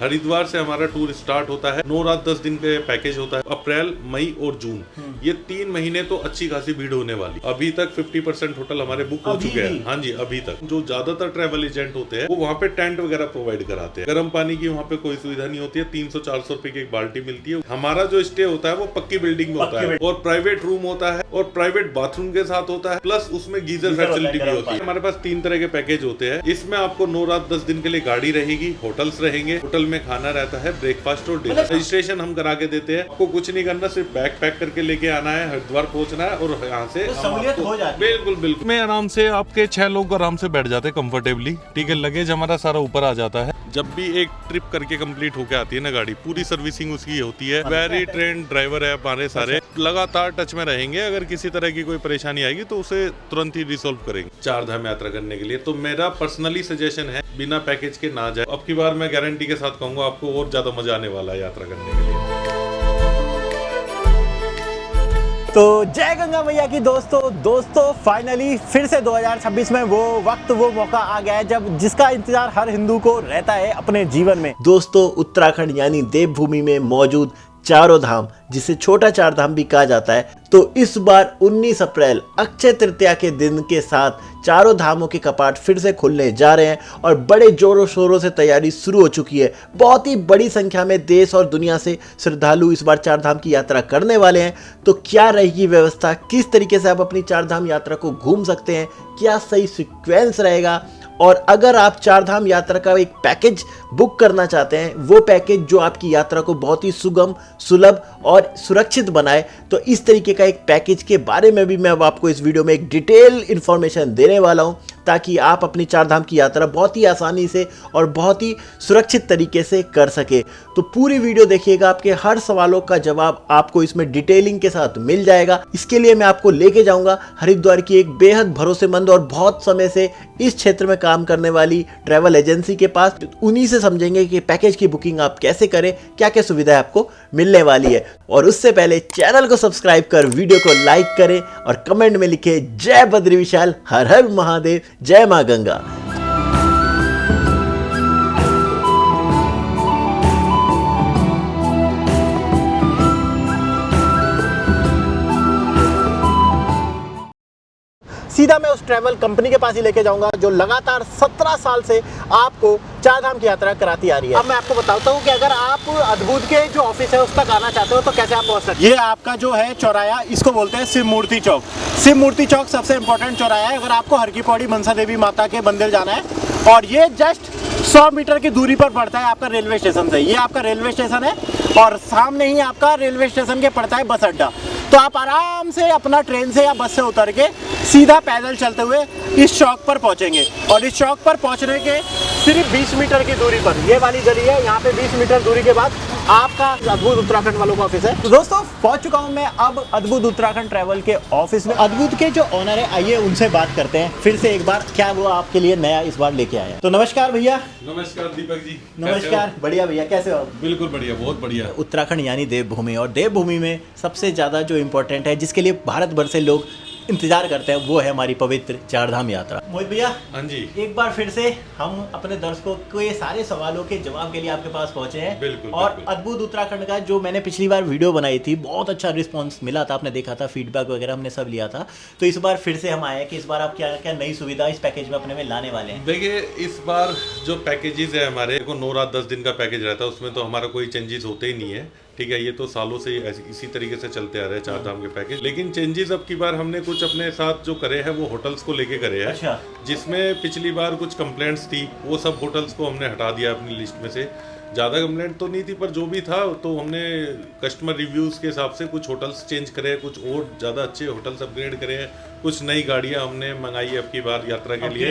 हरिद्वार से हमारा tour start होता है। 9 रात 10 दिन का पैकेज होता है। अप्रैल, मई और जून ये 3 महीने तो अच्छी खासी भीड़ होने वाली। अभी तक 50% होटल हमारे बुक हो चुके हैं। हाँ जी, अभी तक। जो ज्यादातर ट्रैवल एजेंट होते हैं वो वहाँ पे टेंट वगैरह प्रोवाइड कराते हैं। गर्म पानी की वहाँ पे कोई सुविधा नहीं होती है। 300-400 रुपए की एक बाल्टी मिलती है। हमारा जो स्टे होता है वो पक्की बिल्डिंग में होता है और प्राइवेट रूम होता है और प्राइवेट बाथरूम के साथ होता है, प्लस उसमें गीजर फैसिलिटी भी होती है। हमारे पास 3 तरह के पैकेज होते हैं। इसमें आपको 9 रात 10 दिन के लिए गाड़ी रहेगी, होटल्स रहेंगे, होटल में खाना रहता है, ब्रेकफास्ट और डिनर। रजिस्ट्रेशन हम करा के देते हैं। आपको कुछ नहीं करना, सिर्फ बैग पैक करके लेके आना है, हरिद्वार पहुंचना है और यहाँ से सहूलियत हो जाती है। बिल्कुल बिल्कुल। में आराम से आपके 6 लोग आराम से बैठ जाते हैं कंफर्टेबली। ठीक है, लगेज हमारा सारा ऊपर आ जाता है। जब भी एक ट्रिप करके कंप्लीट होके आती है ना गाड़ी, पूरी सर्विसिंग उसकी होती है। वेरी ट्रेंड ड्राइवर है हमारे सारे, लगातार टच में रहेंगे। अगर किसी तरह की कोई परेशानी आएगी तो उसे तुरंत ही रिसोल्व करेंगे। 4 धाम यात्रा करने के लिए तो मेरा पर्सनली सजेशन है बिना पैकेज के ना जाए। अब की बार मैं गारंटी के साथ कहूंगा आपको और ज्यादा मजा आने वाला है यात्रा करने के लिए। तो जय गंगा मैया की दोस्तों फाइनली फिर से 2026 में वो वक्त, वो मौका आ गया है जब जिसका इंतजार हर हिंदू को रहता है अपने जीवन में। दोस्तों, उत्तराखंड यानी देवभूमि में मौजूद चारों धाम, जिसे छोटा चार धाम भी कहा जाता है, तो इस बार 19 अप्रैल अक्षय तृतीया के दिन के साथ चारों धामों के कपाट फिर से खुलने जा रहे हैं और बड़े जोरों शोरों से तैयारी शुरू हो चुकी है। बहुत ही बड़ी संख्या में देश और दुनिया से श्रद्धालु इस बार चार धाम की यात्रा करने वाले हैं। तो क्या रहेगी व्यवस्था, किस तरीके से आप अपनी चार धाम यात्रा को घूम सकते हैं, क्या सही सीक्वेंस रहेगा, और अगर आप चार धाम यात्रा का एक पैकेज बुक करना चाहते हैं, वो पैकेज जो आपकी यात्रा को बहुत ही सुगम, सुलभ और सुरक्षित बनाए, तो इस तरीके का एक पैकेज के बारे में भी मैं अब आपको इस वीडियो में एक डिटेल इन्फॉर्मेशन देने वाला हूं, ताकि आप अपनी चार धाम की यात्रा बहुत ही आसानी से और बहुत ही सुरक्षित तरीके से कर सके। तो पूरी वीडियो देखिएगा, आपके हर सवालों का जवाब आपको इसमें डिटेलिंग के साथ मिल जाएगा। इसके लिए मैं आपको लेके जाऊंगा हरिद्वार की एक बेहद भरोसेमंद और बहुत समय से इस क्षेत्र में काम करने वाली ट्रैवल एजेंसी के पास। उन्हीं से समझेंगे कि पैकेज की बुकिंग आप कैसे करें, क्या क्या सुविधाएं आपको मिलने वाली है। और उससे पहले चैनल को सब्सक्राइब कर वीडियो को लाइक करें और कमेंट में लिखे जय बद्री विशाल, हर हर महादेव, जय मां गंगा। सीधा मैं उस ट्रैवल कंपनी के पास ही लेके जाऊंगा जो लगातार 17 साल से आपको चार धाम की यात्रा कराती आ रही है। अब मैं आपको बताता हूँ कि अगर आप अद्भुत के जो ऑफिस है उस तक आना चाहते हो तो कैसे आप पहुँच सकते हैं। ये आपका जो है चौराया, इसको बोलते हैं शिव मूर्ति चौक। शिव मूर्ति चौक सबसे इंपॉर्टेंट चौराया है अगर आपको हर की पौड़ी मनसा देवी माता के मंदिर जाना है, और ये जस्ट 100 मीटर की दूरी पर पड़ता है आपका रेलवे स्टेशन से। ये आपका रेलवे स्टेशन है और सामने ही आपका रेलवे स्टेशन के पड़ता है बस अड्डा। तो आप आराम से अपना ट्रेन से या बस से उतर के सीधा पैदल चलते हुए इस चौक पर पहुंचेंगे, और इस चौक पर पहुंचने के सिर्फ 20 मीटर की दूरी पर ये वाली गली है। यहाँ पे 20 मीटर दूरी के बाद आपका अद्भुत उत्तराखंड वालों का ऑफिस है। तो दोस्तों, पहुंच चुका हूं मैं अब अद्भुत उत्तराखंड ट्रैवल के ऑफिस में। अद्भुत के जो ऑनर है, आइए उनसे बात करते हैं फिर से एक बार, क्या वो आपके लिए नया इस बार लेके आए हैं। तो नमस्कार भैया। नमस्कार दीपक जी। नमस्कार। बढ़िया भैया, कैसे हो? बिल्कुल बढ़िया, बहुत बढ़िया। उत्तराखंड यानी देवभूमि, और देवभूमि में सबसे ज्यादा जो इम्पोर्टेंट है, जिसके लिए भारत भर से लोग इंतजार करते हैं, वो है हमारी पवित्र चार धाम यात्रा। मोहित भैया, हाँ जी, एक बार फिर से हम अपने दर्शकों को ये सारे सवालों के जवाब के लिए आपके पास पहुंचे हैं। बिल्कुल, और बिल्कुल। अद्भुत उत्तराखंड का जो मैंने पिछली बार वीडियो बनाई थी, बहुत अच्छा रिस्पांस मिला था, आपने देखा था, फीडबैक वगैरह हमने सब लिया था। तो इस बार फिर से हम आए हैं कि इस बार आप क्या क्या नई सुविधा इस पैकेज में अपने में लाने वाले हैं। देखिए, इस बार जो पैकेजेस है हमारे को 9 रात 10 दिन का पैकेज रहता है, उसमें तो हमारा कोई चेंजेस होते ही नहीं है। ठीक है, ये तो सालों से इसी तरीके से चलते आ रहे हैं चार धाम के पैकेज। लेकिन चेंजेस अब की बार हमने कुछ अपने साथ जो करे हैं वो होटल्स को लेके करे हैं। अच्छा। जिसमें पिछली बार कुछ कंप्लेंट्स थी, वो सब होटल्स को हमने हटा दिया अपनी लिस्ट में से। ज़्यादा कंप्लेंट तो नहीं थी, पर जो भी था तो हमने कस्टमर रिव्यूज़ के हिसाब से कुछ होटल्स चेंज करे, कुछ और ज़्यादा अच्छे होटल्स अपग्रेड करे हैं। कुछ नई गाड़ियां हमने मंगाई है अब की बार यात्रा के लिए।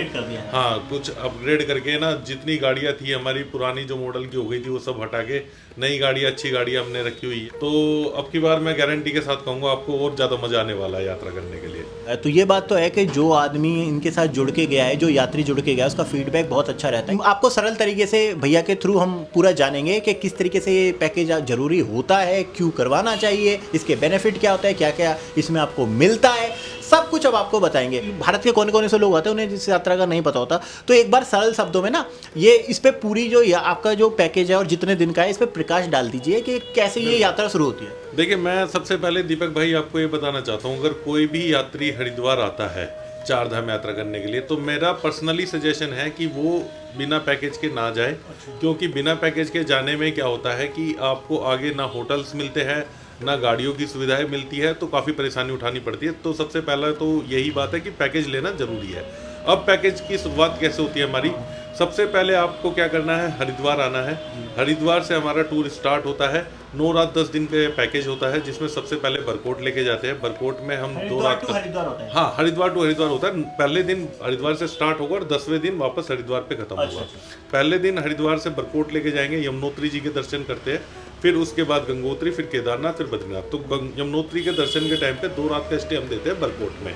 हाँ, कुछ अपग्रेड करके ना, जितनी गाड़ियां थी हमारी पुरानी जो मॉडल की हो गई थी वो सब हटा के नई गाड़ियां, अच्छी गाड़ियां हमने रखी हुई है। तो अब की बार मैं गारंटी के साथ कहूँगा आपको और ज़्यादा मजा आने वाला है यात्रा करने के लिए। तो ये बात तो है कि जो आदमी इनके साथ जुड़ के गया है, जो यात्री जुड़ के गया है, उसका फीडबैक बहुत अच्छा रहता है। आपको सरल तरीके से भैया के थ्रू हम पूरा जानेंगे कि किस तरीके से ये पैकेज जरूरी होता है, क्यों करवाना चाहिए, इसके बेनिफिट क्या होता है, क्या क्या इसमें आपको मिलता है, सब कुछ अब आपको बताएंगे। भारत के कोने कोने से लोग आते हैं, उन्हें जिस यात्रा का नहीं पता होता, तो एक बार सरल शब्दों में ना ये इस पे पूरी जो आपका जो पैकेज है और जितने दिन का है इस पे प्रकाश डाल दीजिए कि कैसे ये यात्रा शुरू होती है। देखिए, मैं सबसे पहले दीपक भाई आपको ये बताना चाहता हूँ, अगर कोई भी यात्री हरिद्वार आता है चार धाम यात्रा करने के लिए, तो मेरा पर्सनली सजेशन है कि वो बिना पैकेज के ना जाए। क्योंकि बिना पैकेज के जाने में क्या होता है कि आपको आगे ना होटल्स मिलते हैं, ना गाड़ियों की सुविधाएं मिलती है, तो काफ़ी परेशानी उठानी पड़ती है। तो सबसे पहला तो यही बात है कि पैकेज लेना जरूरी है। अब पैकेज की शुरुआत कैसे होती है हमारी? सबसे पहले आपको क्या करना है, हरिद्वार आना है। हरिद्वार से हमारा टूर स्टार्ट होता है। 9 रात 10 दिन का पैकेज होता है, जिसमें सबसे पहले बरकोट लेके जाते हैं। बरकोट में हम 2 रात हरिद्वार होता है। हाँ, हरिद्वार टू हरिद्वार होता है। पहले दिन हरिद्वार से स्टार्ट होगा और 10वें दिन वापस हरिद्वार पे खत्म होगा। पहले दिन हरिद्वार से बरकोट लेके जाएंगे, यमुनोत्री जी के दर्शन करते हैं, फिर उसके बाद गंगोत्री, फिर केदारनाथ, फिर बद्रीनाथ। तो यमुनोत्री के दर्शन के टाइम पे 2 रात का स्टे हम देते हैं बरकोट में,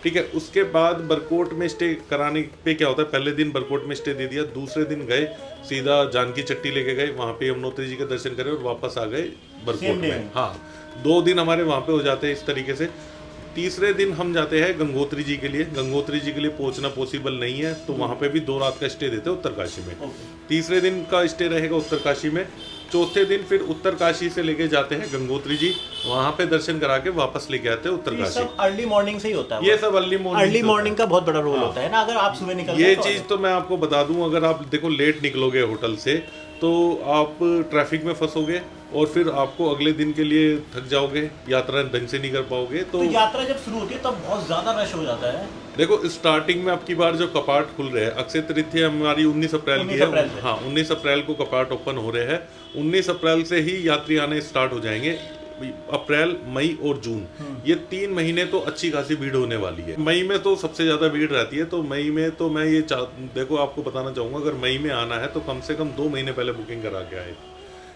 ठीक है। उसके बाद बरकोट में स्टे कराने पे क्या होता है, पहले दिन बरकोट में स्टे दे दिया, दूसरे दिन गए सीधा जानकी चट्टी लेके गए, वहाँ पे यमुनोत्री जी के दर्शन करे और वापस आ गए बरकोट में। हाँ, 2 दिन हमारे वहाँ पे हो जाते हैं इस तरीके से। तीसरे दिन हम जाते हैं गंगोत्री जी के लिए। गंगोत्री जी के लिए पहुंचना पॉसिबल नहीं है, तो वहाँ पे भी 2 रात का स्टे देते हैं उत्तरकाशी में। तीसरे दिन का स्टे रहेगा उत्तरकाशी में। चौथे दिन फिर उत्तरकाशी से लेके जाते हैं गंगोत्री जी, वहाँ पे दर्शन करा के वापस लेके आते हैं उत्तरकाशी। सब अर्ली मॉर्निंग से ही होता है। ये सब अर्ली मॉर्निंग का बहुत बड़ा रोल होता है ना, अगर आप सुबह निकलते ये चीज तो मैं आपको बता दूं, अगर आप देखो लेट निकलोगे होटल से तो आप ट्रैफिक में फंसोगे और फिर आपको अगले दिन के लिए थक जाओगे, यात्रा ढंग से नहीं कर पाओगे। तो यात्रा जब शुरू होती है तब बहुत ज्यादा रश हो जाता है। देखो, स्टार्टिंग में आपकी बार जो कपाट खुल रहे हैं, अक्षय तृतीया हमारी 19 अप्रैल की है। हाँ, 19 अप्रैल को कपाट ओपन हो रहे हैं। 19 अप्रैल से ही यात्री आने स्टार्ट हो जाएंगे। अप्रैल, मई और जून, ये 3 महीने तो अच्छी खासी भीड़ होने वाली है। मई में तो सबसे ज्यादा भीड़ रहती है। तो मई में तो मैं ये देखो आपको बताना चाहूंगा, अगर मई में आना है तो कम से कम 2 महीने पहले बुकिंग करा के आए,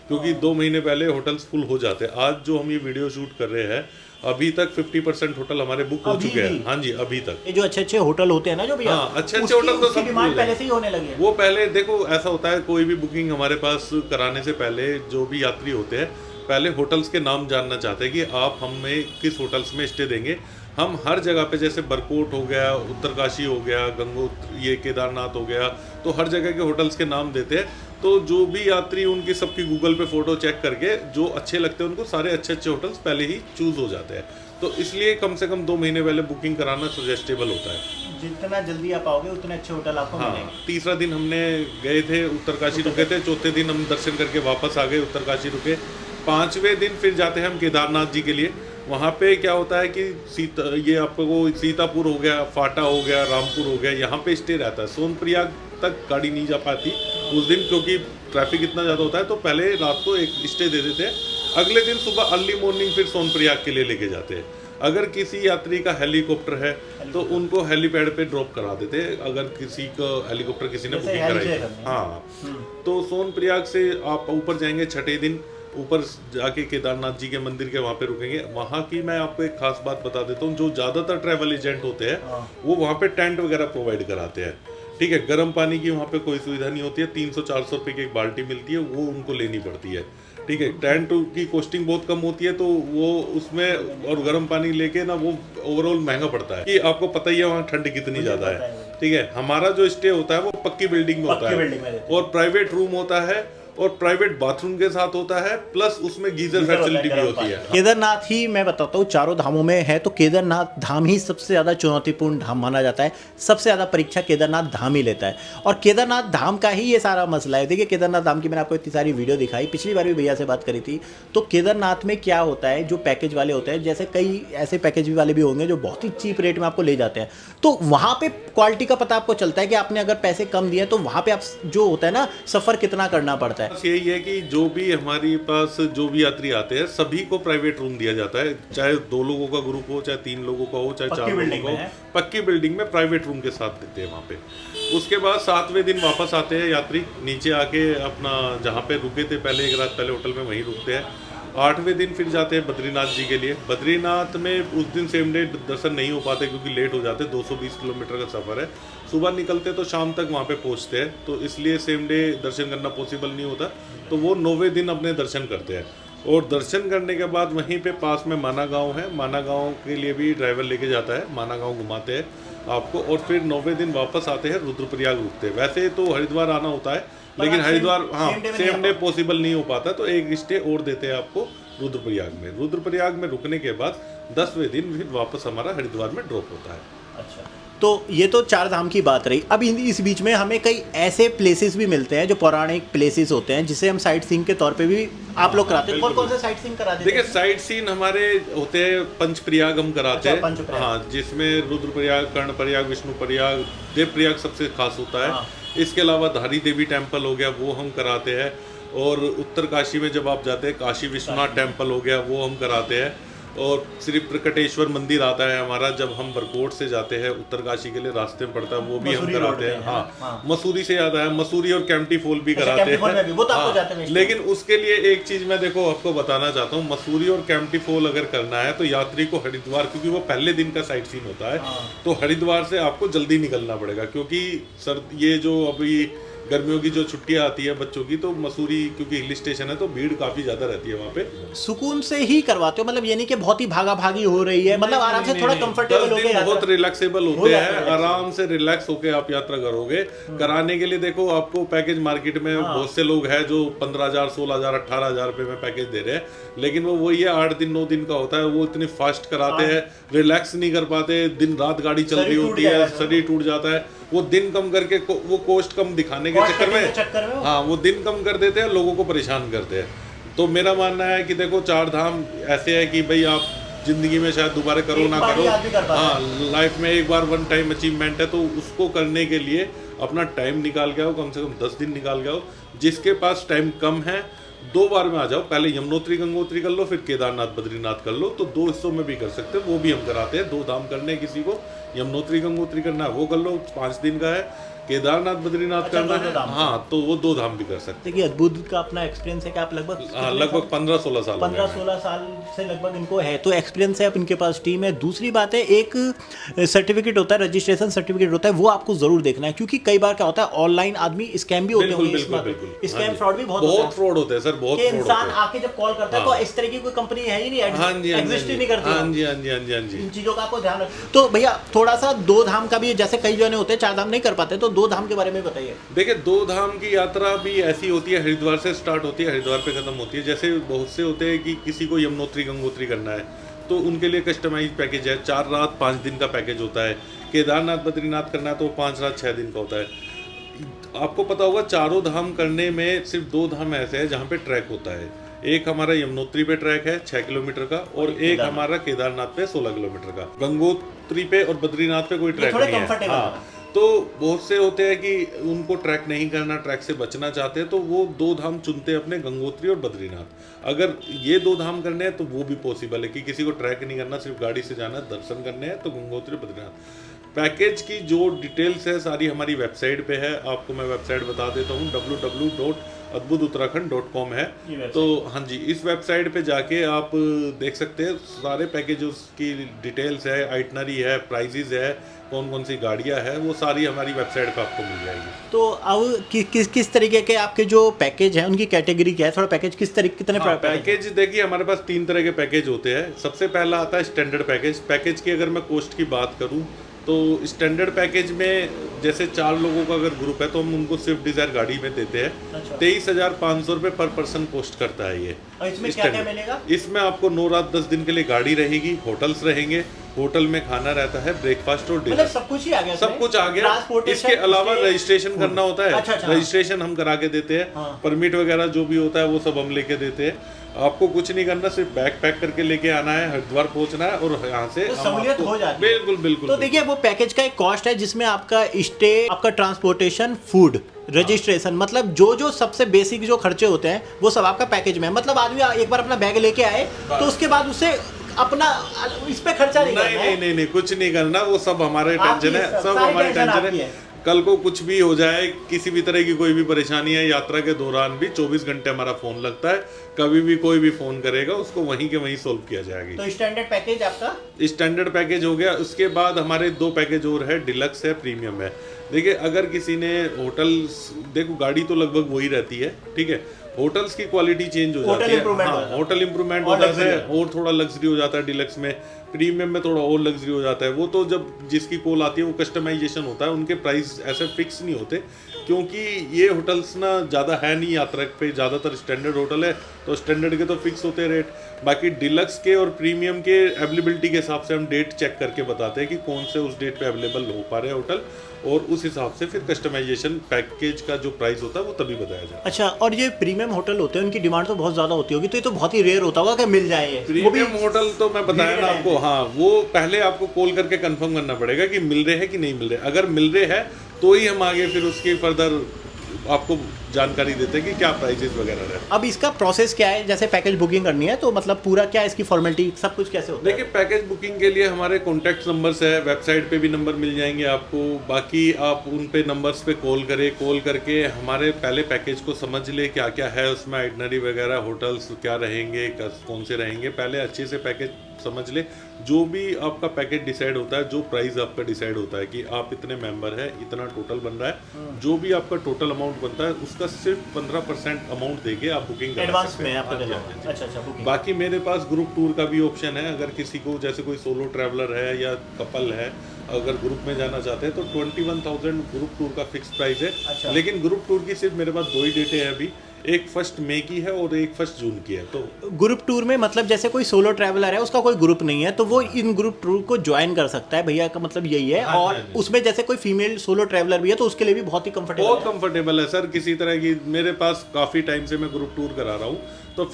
क्योंकि 2 महीने पहले होटल्स फुल हो जाते हैं। आज जो हम ये वीडियो शूट कर रहे हैं, अभी तक 50% होटल हमारे बुक हो चुके हैं। हाँ जी, अभी तक। ये जो अच्छे होटल होते हैं ना, जो भैया, हाँ, अच्छे होटल तो सब डिमांड पहले से ही होने लगी है। वो पहले देखो ऐसा होता है, कोई भी बुकिंग हमारे पास कराने से पहले जो भी यात्री होते हैं, पहले होटल्स के नाम जानना चाहते हैं कि आप हमें किस होटल्स में स्टे देंगे। हम हर जगह पे, जैसे बरकोट हो गया, उत्तरकाशी हो गया, ये केदारनाथ हो गया, तो हर जगह के होटल्स के नाम देते हैं। तो जो भी यात्री उनकी सबकी गूगल पे फोटो चेक करके जो अच्छे लगते हैं उनको सारे अच्छे होटल्स पहले ही चूज हो जाते हैं। तो इसलिए कम से कम 2 महीने पहले बुकिंग कराना सजेस्टेबल होता है। जितना जल्दी आप आओगे उतने अच्छे होटल आपको मिलेंगे। तीसरा दिन हमने गए थे उत्तरकाशी, रुके थे। चौथे दिन हम दर्शन करके वापस आ गए, उत्तरकाशी रुके। 5वें दिन फिर जाते हैं हम केदारनाथ जी के लिए। वहाँ पे क्या होता है कि ये आपको सीतापुर हो गया, फाटा हो गया, रामपुर हो गया, यहाँ पे स्टे रहता है। सोनप्रयाग तक गाड़ी नहीं जा पाती उस दिन, क्योंकि ट्रैफिक इतना ज़्यादा होता है। तो पहले रात को एक स्टे दे देते हैं, अगले दिन सुबह अर्ली मॉर्निंग फिर सोनप्रयाग के लिए लेके जाते हैं। अगर किसी यात्री का हेलीकॉप्टर है तो उनको हेलीपैड पे ड्रॉप करा देते हैं, अगर किसी का हेलीकॉप्टर किसी ने बुकिंग कराई है। हाँ, तो सोनप्रयाग से आप ऊपर जाएंगे। 6ठे दिन ऊपर जाके केदारनाथ जी के मंदिर के वहाँ पे रुकेंगे। वहाँ की मैं आपको एक खास बात बता देता हूँ, जो ज़्यादातर ट्रैवल एजेंट होते हैं वो वहाँ पे टेंट वगैरह प्रोवाइड कराते हैं, ठीक है। गर्म पानी की वहाँ पे कोई सुविधा नहीं होती है। 300-400 रुपये की एक बाल्टी मिलती है, वो उनको लेनी पड़ती है, ठीक है। टेंट की कॉस्टिंग बहुत कम होती है, तो वो उसमें और गर्म पानी लेके ना वो ओवरऑल महंगा पड़ता है। कि आपको पता ही है वहाँ ठंड कितनी ज़्यादा है, ठीक है। हमारा जो स्टे होता है वो पक्की बिल्डिंग में होता है और प्राइवेट रूम होता है और प्राइवेट बाथरूम के साथ होता है, प्लस उसमें गीजर फैसिलिटी भी होती है। केदारनाथ ही मैं बताता हूँ चारों धामों में है तो केदारनाथ धाम ही सबसे ज़्यादा चुनौतीपूर्ण धाम माना जाता है। सबसे ज़्यादा परीक्षा केदारनाथ धाम ही लेता है और केदारनाथ धाम का ही ये सारा मसला है। देखिए, केदारनाथ धाम की मैंने आपको इतनी सारी वीडियो दिखाई, पिछली बार भी भैया से बात करी थी। तो केदारनाथ में क्या होता है, जो पैकेज वाले होते हैं, जैसे कई ऐसे पैकेज वाले भी होंगे जो बहुत ही चीप रेट में आपको ले जाते हैं, तो वहाँ पे क्वालिटी का पता आपको चलता है कि आपने अगर पैसे कम दिए तो वहाँ पे आप जो होता है ना, सफ़र कितना करना पड़ता है। बस यही है कि जो भी हमारे पास जो भी यात्री आते हैं सभी को प्राइवेट रूम दिया जाता है, चाहे 2 लोगों का ग्रुप हो, चाहे 3 लोगों का हो, चाहे 4 लोगों का हो, पक्की बिल्डिंग में प्राइवेट रूम के साथ देते हैं वहाँ पे। उसके बाद 7वें दिन वापस आते हैं यात्री, नीचे आके अपना जहाँ पे रुके थे पहले, एक रात पहले होटल में वहीं रुकते हैं। 8वें दिन फिर जाते हैं बद्रीनाथ जी के लिए। बद्रीनाथ में उस दिन सेम डे दर्शन नहीं हो पाते क्योंकि लेट हो जाते, 220 किलोमीटर का सफ़र है। सुबह निकलते तो शाम तक वहाँ पे पहुँचते हैं, तो इसलिए सेम डे दर्शन करना पॉसिबल नहीं होता, तो वो 9वें दिन अपने दर्शन करते हैं। और दर्शन करने के बाद वहीं पे पास में माना गांव है, माना गांव के लिए भी ड्राइवर लेके जाता है, माना गांव घुमाते हैं आपको, और फिर 9वें दिन वापस आते हैं, रुद्रप्रयाग रुकते हैं। वैसे तो हरिद्वार आना होता है, लेकिन हरिद्वार सेम डे पॉसिबल नहीं हो पाता, तो एक स्टे और देते हैं आपको रुद्रप्रयाग में। रुद्रप्रयाग में रुकने के बाद 10वें दिन फिर वापस हमारा हरिद्वार में ड्रॉप होता है। अच्छा, तो ये तो 4 धाम की बात रही। अब इस बीच में हमें कई ऐसे प्लेसेस भी मिलते हैं जो पौराणिक प्लेसेस होते हैं, जिसे हम साइट सीइंग के तौर पे भी आप लोग कराते हैं। कौन से साइट सीइंग करा देते हैं? देखिए, साइट सीन हमारे होते हैं, पंचप्रयाग हम कराते हैं। पंचप्रयाग। हाँ, जिसमें रुद्रप्रयाग, कर्णप्रयाग, विष्णुप्रयाग, देवप्रयाग सबसे खास होता है। इसके अलावा धारी देवी टेम्पल हो गया, वो हम कराते हैं। और उत्तर काशी में जब आप जाते हैं, काशी विश्वनाथ टेम्पल हो गया, वो हम कराते हैं। और श्री प्रकटेश्वर मंदिर आता है हमारा, जब हम बरकोट से जाते हैं उत्तर काशी के लिए, रास्ते में पड़ता है, वो भी हम कराते हैं। हाँ, मसूरी से याद आया, मसूरी और कैंपटी फॉल भी कराते हैं। वो तो आपको जाते हैं। लेकिन उसके लिए एक चीज मैं देखो आपको बताना चाहता हूँ, मसूरी और कैंपटी फॉल अगर करना है तो यात्री को हरिद्वार, क्योंकि वो पहले दिन का साइट सीन होता है, तो हरिद्वार से आपको जल्दी निकलना पड़ेगा, क्योंकि सर ये जो अभी गर्मियों की जो छुट्टियां आती है बच्चों की, तो मसूरी क्योंकि हिल स्टेशन है तो भीड़ काफी ज्यादा रहती है वहाँ पे। सुकून से ही करवाते हो, मतलब ये नहीं कि बहुत ही भागा भागी हो रही है, मतलब आराम से थोड़ा कंफर्टेबल हो गया, बहुत रिलैक्सेबल होते हैं, आराम से रिलैक्स होके आप यात्रा करोगे। कराने के लिए देखो आपको पैकेज मार्केट में बहुत से लोग हैं जो 15,000, 16,000, 18,000 रुपए में पैकेज दे रहे हैं, लेकिन वो वही है 8 दिन 9 दिन का होता है। वो इतनी फास्ट कराते हैं, रिलैक्स नहीं कर पाते, दिन रात गाड़ी चल रही होती है, शरीर टूट जाता है। वो दिन कम करके वो कोस्ट कम दिखाने के चक्कर में हाँ, वो दिन कम कर देते हैं, लोगों को परेशान करते हैं। तो मेरा मानना है कि देखो 4 धाम ऐसे है कि भाई आप जिंदगी में शायद दोबारा करो ना करो, हाँ, लाइफ में एक बार वन टाइम अचीवमेंट है, तो उसको करने के लिए अपना टाइम निकाल के आओ, कम से कम 10 दिन निकाल के आओ। जिसके पास टाइम कम है 2 बार में आ जाओ, पहले यमुनोत्री गंगोत्री कर लो, फिर केदारनाथ बद्रीनाथ कर लो, तो 2 हिस्सों में भी कर सकते हैं, वो भी हम कराते हैं। 2 धाम करने किसी को, यमुनोत्री गंगोत्री करना है वो कर लो, 5 दिन का है। केदारनाथ बद्रीनाथ करना है, हाँ, तो वो 2 धाम भी कर सकते हैं। देखिए, अद्भुत का अपना एक्सपीरियंस है कि आप लगभग 15-16 साल 15-16 साल से लगभग इनको है, तो एक्सपीरियंस है, अब इनके पास टीम है। दूसरी बात है, एक सर्टिफिकेट होता है, रजिस्ट्रेशन सर्टिफिकेट होता है, वो आपको जरूर देखना है, क्योंकि कई बार क्या होता है ऑनलाइन आदमी स्कैम भी होते हैं, स्कैम फ्रॉड भी बहुत फ्रॉड होते हैं सर, बहुत इंसान आके जब कॉल करता है तो इस तरह की कोई कंपनी है ही नहीं, एग्जिस्ट ही नहीं करती। हाँ जी, हाँ जी, हाँ जी, हाँ जी, इन चीजों का आपको ध्यान रखना। तो भैया थोड़ा सा 2 धाम का भी, जैसे कई जने होते हैं 4 धाम नहीं कर पाते, तो 2 धाम के बारे में बताइए। देखिए, 2 धाम की यात्रा भी ऐसी होती है, हरिद्वार से स्टार्ट होती है, हरिद्वार पे खत्म होती है। जैसे बहुत से होते हैं कि किसी को यमुनोत्री गंगोत्री करना है, तो उनके लिए कस्टमाइज पैकेज है, 4 रात 5 दिन का पैकेज होता है। केदारनाथ बद्रीनाथ करना है तो 5 रात 6 दिन का होता है। आपको पता होगा, चारों धाम करने में सिर्फ 2 धाम ऐसे हैं जहाँ पे ट्रैक होता है। एक हमारा यमुनोत्री पे ट्रैक है 6 किलोमीटर का, और एक हमारा केदारनाथ पे 16 किलोमीटर का। गंगोत्री पे और बद्रीनाथ पे कोई ट्रैक नहीं है। हाँ, तो बहुत से होते हैं कि उनको ट्रैक नहीं करना, ट्रैक से बचना चाहते हैं, तो वो 2 धाम चुनते हैं अपने, गंगोत्री और बद्रीनाथ। अगर ये 2 धाम करने हैं तो वो भी पॉसिबल है कि किसी को ट्रैक नहीं करना, सिर्फ गाड़ी से जाना है, दर्शन करने हैं, तो गंगोत्री बद्रीनाथ। पैकेज की जो डिटेल्स है सारी हमारी वेबसाइट पे है, आपको मैं वेबसाइट बता देता हूँ, www.adbhututtarakhand.com है। तो हाँ जी, इस वेबसाइट पे जाके आप देख सकते हैं सारे पैकेजेस की डिटेल्स है, आइटनरी है, प्राइजेज है, कौन कौन सी गाड़ियाँ है, वो सारी हमारी वेबसाइट पे आपको मिल जाएगी। तो अब किस तरीके के आपके जो पैकेज है उनकी कैटेगरी क्या है, थोड़ा पैकेज किस तरीके, कितने पैकेज देखिए, हमारे पास 3 तरह के पैकेज होते हैं। सबसे पहला आता है स्टैंडर्ड पैकेज। पैकेज की अगर मैं कॉस्ट की बात करूँ तो स्टैंडर्ड पैकेज में जैसे 4 लोगों का अगर ग्रुप है तो हम उनको स्विफ्ट डिजायर गाड़ी में देते हैं। 23,500 रुपए पर पर्सन कॉस्ट करता है ये। और इसमें क्या मिलेगा? इसमें आपको 9 रात 10 दिन के लिए गाड़ी रहेगी, होटल्स रहेंगे, होटल में खाना रहता है, ब्रेकफास्ट और डिनर, मतलब सब कुछ ही आ गया, सब कुछ आ गया। इसके अलावा रजिस्ट्रेशन करना होता है, रजिस्ट्रेशन हम करा के देते हैं, परमिट वगैरह जो भी होता है वो सब हम लेके देते हैं। आपको कुछ नहीं करना, सिर्फ बैग पैक करके लेके आना है, हरिद्वार पहुंचना है और यहाँ से तो सहूलियत हो जाती है। बिल्कुल बिल्कुल। तो देखिए, वो पैकेज का एक कॉस्ट है जिसमें आपका स्टे, आपका ट्रांसपोर्टेशन, फूड, रजिस्ट्रेशन, मतलब जो सबसे बेसिक जो खर्चे होते हैं वो सब आपका पैकेज में है। मतलब आदमी एक बार अपना बैग लेके आए तो उसके बाद उसे अपना इस पे खर्चा नहीं करना है। नहीं, कुछ नहीं करना, वो सब हमारे टेंशन है, सब हमारी टेंशन है। कल को कुछ भी हो जाए, किसी भी तरह की कोई भी परेशानी है, यात्रा के दौरान भी 24 घंटे हमारा फोन लगता है, कभी भी कोई भी फोन करेगा उसको वहीं के वहीं सोल्व किया जाएगा। तो स्टैंडर्ड पैकेज आपका स्टैंडर्ड पैकेज हो गया। उसके बाद हमारे 2 पैकेज और है, डिलक्स है, प्रीमियम है। देखिए, अगर किसी ने होटल, देखो गाड़ी तो लगभग वही रहती है, ठीक है, होटल्स की क्वालिटी चेंज हो जाती है। हाँ, होटल इंप्रूवमेंट हो जाता है और थोड़ा लग्जरी हो जाता है। डिलक्स में, प्रीमियम में थोड़ा और लग्जरी हो जाता है। वो तो जब जिसकी कॉल आती है वो कस्टमाइजेशन होता है, उनके प्राइस ऐसे फिक्स नहीं होते, क्योंकि ये होटल्स ना ज़्यादा है नहीं यात्रा पे, ज़्यादातर स्टैंडर्ड होटल है, तो स्टैंडर्ड के तो फिक्स होते हैं रेट। बाकी डिलक्स के और प्रीमियम के अवेलेबिलिटी के हिसाब से हम डेट चेक करके बताते हैं कि कौन से उस डेट पे अवेलेबल हो पा रहे हैं होटल, और उस हिसाब से फिर कस्टमाइजेशन पैकेज का जो प्राइस होता है वो तभी बताया जाता है। अच्छा, और ये प्रीमियम होटल होते हैं, उनकी डिमांड तो बहुत ज़्यादा होती होगी, तो ये तो बहुत ही रेयर होता होगा कि मिल जाए। प्रीमियम होटल तो मैं बताया ना आपको, हाँ, वो पहले आपको कॉल करके कंफर्म करना पड़ेगा कि मिल रहे हैं कि नहीं मिल रहे। अगर मिल रहे हैं तो ही हम आगे फिर उसकी फर्दर आपको जानकारी देते हैं कि क्या प्राइसेस वगैरह है। अब इसका प्रोसेस क्या है? जैसे पैकेज बुकिंग करनी है तो मतलब पूरा क्या इसकी फॉर्मेलिटी, सब कुछ कैसे होता है? देखिए, पैकेज बुकिंग के लिए हमारे कॉन्टैक्ट नंबर्स है, वेबसाइट पे भी नंबर मिल जाएंगे आपको। बाकी आप उन पे नंबर्स पे कॉल करें, कॉल करके हमारे पहले पैकेज को समझ ले क्या क्या है उसमें, आइटनरी वगैरह, होटल्स क्या रहेंगे, कौन से रहेंगे, पहले अच्छे से पैकेज समझ ले। जो भी आपका पैकेज डिसाइड होता है, जो प्राइस आपका डिसाइड होता है कि आप इतने मेंबर है, इतना टोटल बन रहा है, जो भी आपका टोटल अमाउंट बनता है उसका सिर्फ 15% अमाउंट देके आप बुकिंग कर सकते हैं। अच्छा, बाकी मेरे पास ग्रुप टूर का भी ऑप्शन है। अगर किसी को, जैसे कोई सोलो ट्रैवलर है या कपल है, अगर ग्रुप में जाना चाहते हैं तो 21,000 ग्रुप टूर का फिक्स प्राइस है। अच्छा। लेकिन ग्रुप टूर की सिर्फ मेरे पास 2 ही डेटें हैं अभी, एक 1 मई की है और एक 1 जून की है। तो ग्रुप टूर में मतलब जैसे कोई सोलो ट्रैवलर है, उसका कोई ग्रुप नहीं है, तो वो इन ग्रुप टूर को ज्वाइन कर सकता है, भैया का मतलब यही है। हाँ, और उसमें जैसे कोई फीमेल सोलो ट्रैवलर भी है तो उसके लिए भी बहुत ही कंफर्टेबल है सर। किसी तरह की, मेरे पास काफ़ी टाइम से मैं ग्रुप टूर करा रहा हूँ, तो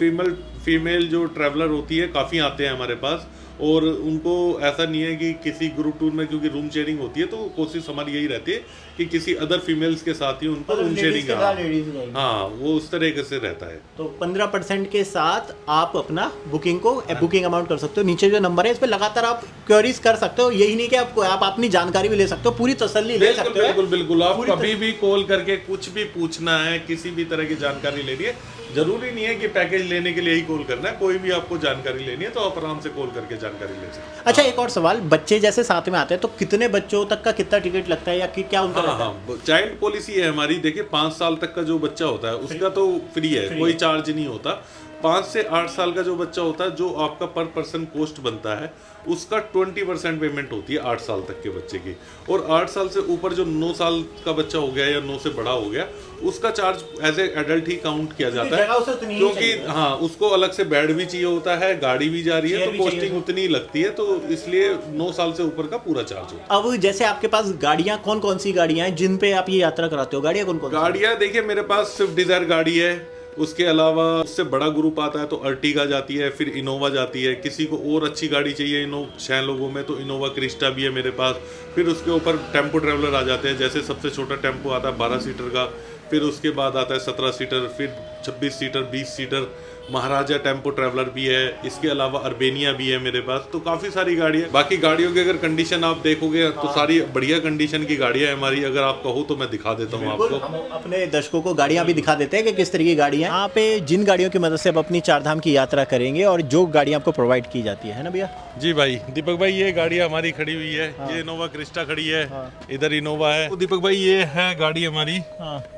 फीमेल जो ट्रैवलर होती है काफ़ी आते हैं हमारे पास, और उनको ऐसा नहीं है कि किसी ग्रुप टूर में, क्योंकि रूम शेयरिंग होती है, तो कोशिश हमारी यही रहती है कि किसी अदर फीमेल्स के साथ ही उनको रूम शेयरिंग, हाँ, वो उस तरीके से रहता है। तो 15% के साथ आप अपना बुकिंग अमाउंट कर सकते हो। नीचे जो नंबर है इस पे लगातार आप क्वेरीज कर सकते हो। यही नहीं कि आप अपनी जानकारी भी ले सकते हो, पूरी तसल्ली ले सकते हो। बिल्कुल, आप कभी भी कॉल करके कुछ भी पूछना है, किसी भी तरह की जानकारी लेनी है, जरूरी नहीं है कि पैकेज लेने के लिए ही कॉल करना है, कोई भी आपको जानकारी लेनी है तो आप आराम से कॉल करके जानकारी ले सकते हैं। अच्छा, एक और सवाल, बच्चे जैसे साथ में आते हैं तो कितने बच्चों तक का कितना टिकट लगता है, या क्या उनका रहता है? चाइल्ड पॉलिसी है हमारी। देखिए, 5 साल तक का जो बच्चा होता है उसका तो फ्री है, कोई चार्ज नहीं होता। 5 से 8 साल का जो बच्चा होता है, जो आपका पर पर्सन कॉस्ट बनता है, उसका 20% पेमेंट होती है 8 साल तक के बच्चे की। और 8 साल से ऊपर जो 9 साल का बच्चा हो गया या 9 से बड़ा हो गया, उसका चार्ज एज ए एडल्ट ही काउंट किया जाता है, क्योंकि हाँ, उसको अलग से बेड भी चाहिए होता है, गाड़ी भी जा रही है, तो कॉस्टिंग उतनी लगती है, तो इसलिए 9 साल से ऊपर का पूरा चार्ज होता है। अब जैसे आपके पास गाड़ियाँ कौन सी गाड़ियाँ हैं जिन पे आप ये यात्रा कराते हो? गाड़ियाँ कौन गाड़ियाँ देखिए, मेरे पास स्विफ्ट डिजायर गाड़ी है, उसके अलावा उससे बड़ा ग्रुप आता है तो अर्टिगा जाती है, फिर इनोवा जाती है। किसी को और अच्छी गाड़ी चाहिए 6 लोगों में तो इनोवा क्रिस्टा भी है मेरे पास। फिर उसके ऊपर टेम्पो ट्रैवलर आ जाते हैं, जैसे सबसे छोटा टेम्पो आता है 12 सीटर का, फिर उसके बाद आता है 17 सीटर, फिर 26 सीटर, 20 सीटर, महाराजा टेम्पो ट्रैवलर भी है। इसके अलावा अर्बेनिया भी है मेरे पास। तो काफ़ी सारी गाड़ियाँ। बाकी गाड़ियों की अगर कंडीशन आप देखोगे तो सारी बढ़िया कंडीशन की गाड़ियाँ है हमारी। अगर आप कहो तो मैं दिखा देता हूँ आपको। हम अपने दर्शकों को गाड़ियाँ भी दिखा देते हैं कि किस तरह की गाड़ियाँ यहाँ पे, जिन गाड़ियों की मदद से आप अपनी 4 धाम की यात्रा करेंगे और जो गाड़ियाँ आपको प्रोवाइड की जाती है ना भैया? जी भाई, दीपक भाई, ये गाड़ियाँ हमारी खड़ी हुई है। ये इनोवा क्रिस्टा खड़ी है, इधर इनोवा है। तो दीपक भाई, ये है गाड़ी हमारी।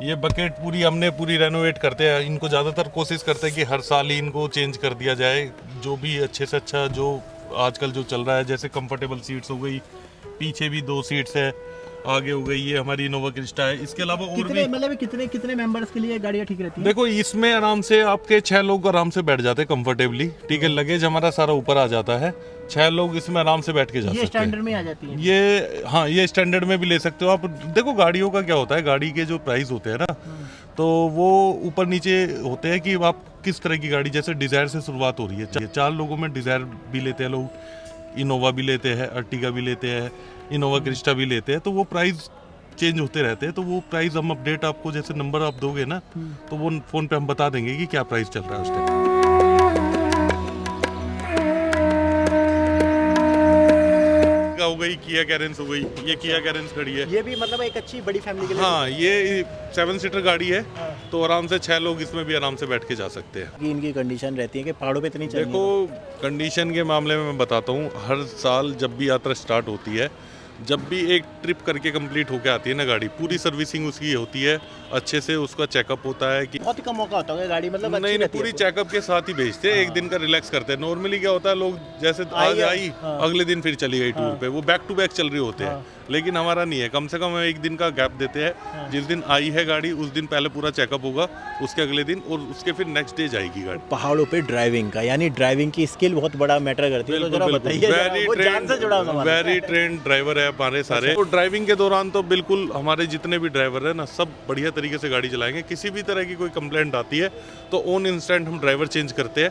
ये बकेट हमने पूरी रेनोवेट करते हैं। इनको ज्यादातर कोशिश करते हैं कि हर साल ही इनको चेंज कर दिया जाए, जो भी अच्छे से अच्छा जो आजकल जो चल रहा है। जैसे कंफर्टेबल सीट्स हो गई, पीछे भी 2 सीट्स है, आगे हो गई। ये हमारी इनोवा क्रिस्टा है। इसके अलावा और भी मतलब कितने मेंबर्स के लिए गाड़ियाँ ठीक रहती है? देखो, इसमें आराम से आपके 6 लोग आराम से बैठ जाते हैं कंफर्टेबली, ठीक है। लगेज हमारा सारा ऊपर आ जाता है, 6 लोग इसमें आराम से बैठ के जा सकते हैं। ये स्टैंडर्ड में आ जाती है? ये हाँ, ये स्टैंडर्ड में भी ले सकते हो आप। देखो, गाड़ियों का क्या होता है, गाड़ी के जो प्राइस होते हैं ना, तो वो ऊपर नीचे होते हैं कि आप किस तरह की गाड़ी। जैसे डिजायर से शुरुआत हो रही है, 4 लोगों में डिजायर भी लेते हैं लोग, इनोवा भी लेते हैं, अर्टिगा भी लेते हैं, इनोवा क्रिस्टा भी लेते हैं। तो वो प्राइस चेंज होते रहते हैं। तो वो प्राइस हम अपडेट, आपको जैसे नंबर आप दोगे ना, तो वो फोन पे हम बता देंगे कि क्या प्राइस चल रहा है उस टाइम। हो गई किया कैरेंस हो गई, ये किया कैरेंस खड़ी है। ये भी मतलब एक अच्छी बड़ी फैमिली के लिए? हाँ, ये 7 सीटर गाड़ी है। तो आराम से 6 लोग इसमें भी आराम से बैठ के जा सकते हैं। कि इनकी कंडीशन रहती है कि पहाड़ों पे इतनी चलनी है। देखो, कंडीशन के मामले में मैं बताता हूँ, हर साल जब भी यात्रा स्टार्ट होती है, जब भी एक ट्रिप करके कंप्लीट होके आती है ना गाड़ी, पूरी सर्विसिंग उसकी होती है, अच्छे से उसका चेकअप होता है कि बहुत ही कम मौका होता है गाड़ी मतलब अच्छी नहीं रहती है पूरी आपको। चेकअप के साथ ही भेजते हैं, एक दिन का रिलैक्स करते हैं। नॉर्मली क्या होता है, लोग जैसे आज आई अगले दिन फिर चली गई टूर पे, वो बैक टू बैक चल रही होते हैं, लेकिन हमारा नहीं है। कम से कम एक दिन का गैप देते हैं, जिस दिन आई है गाड़ी उस दिन पहले पूरा चेकअप होगा, उसके अगले दिन, और उसके फिर नेक्स्ट डे जाएगी गाड़ी। पहाड़ों पे ड्राइविंग का, यानी ड्राइविंग की स्किल बहुत बड़ा मैटर करती है, तो जरा बताइए जरा, वो जान से जुड़ा सवाल है। वेरी ट्रेंड ड्राइवर है हमारे सारे। तो ड्राइविंग के दौरान तो बिल्कुल हमारे जितने भी ड्राइवर है ना, सब बढ़िया तरीके से गाड़ी चलाएंगे। किसी भी तरह की कोई कंप्लेंट आती है तो ऑन इंस्टेंट हम ड्राइवर चेंज करते हैं,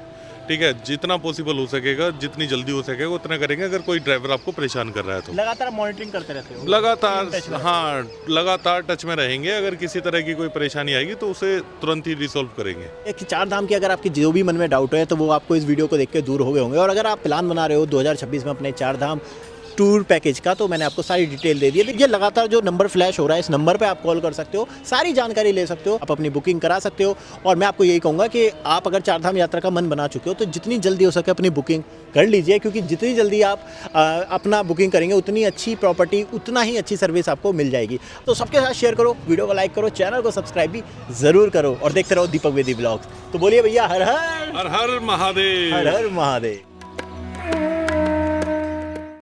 ठीक है। जितना पॉसिबल हो सकेगा, जितनी जल्दी हो सकेगा उतना करेंगे, अगर कोई ड्राइवर आपको परेशान कर रहा है तो। लगातार मॉनिटरिंग करते रहते हो? लगातार, हाँ, लगातार टच में रहेंगे। अगर किसी तरह की कोई परेशानी आएगी तो उसे तुरंत ही रिसॉल्व करेंगे। एक चार धाम की अगर आपकी जो भी मन में डाउट है तो वो आपको इस वीडियो को देख के दूर हो गए होंगे। और अगर आप प्लान बना रहे हो 2026 में अपने चार धाम टूर पैकेज का, तो मैंने आपको सारी डिटेल दे दी है। देखिए लगातार जो नंबर फ्लैश हो रहा है, इस नंबर पे आप कॉल कर सकते हो, सारी जानकारी ले सकते हो, आप अपनी बुकिंग करा सकते हो। और मैं आपको यही कहूँगा कि आप अगर चार धाम यात्रा का मन बना चुके हो तो जितनी जल्दी हो सके अपनी बुकिंग कर लीजिए, क्योंकि जितनी जल्दी आप अपना बुकिंग करेंगे उतनी अच्छी प्रॉपर्टी, उतना ही अच्छी सर्विस आपको मिल जाएगी। तो सबके साथ शेयर करो, वीडियो को लाइक करो, चैनल को सब्सक्राइब भी ज़रूर करो और देखते रहो दीपक वेदी ब्लॉग्स। तो बोलिए भैया, हर हर हर हर महादेव। हर हर महादेव।